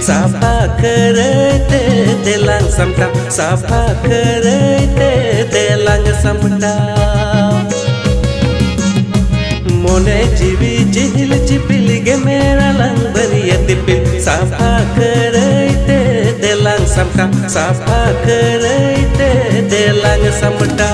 साफा करते देलांग समटा साफा करते देलांग समटा मोने जीवी जिहिल चिपिल गे मेरा लंग बरिया तिपिल साफा करते देलांग समटा साफा करते देलांग समटा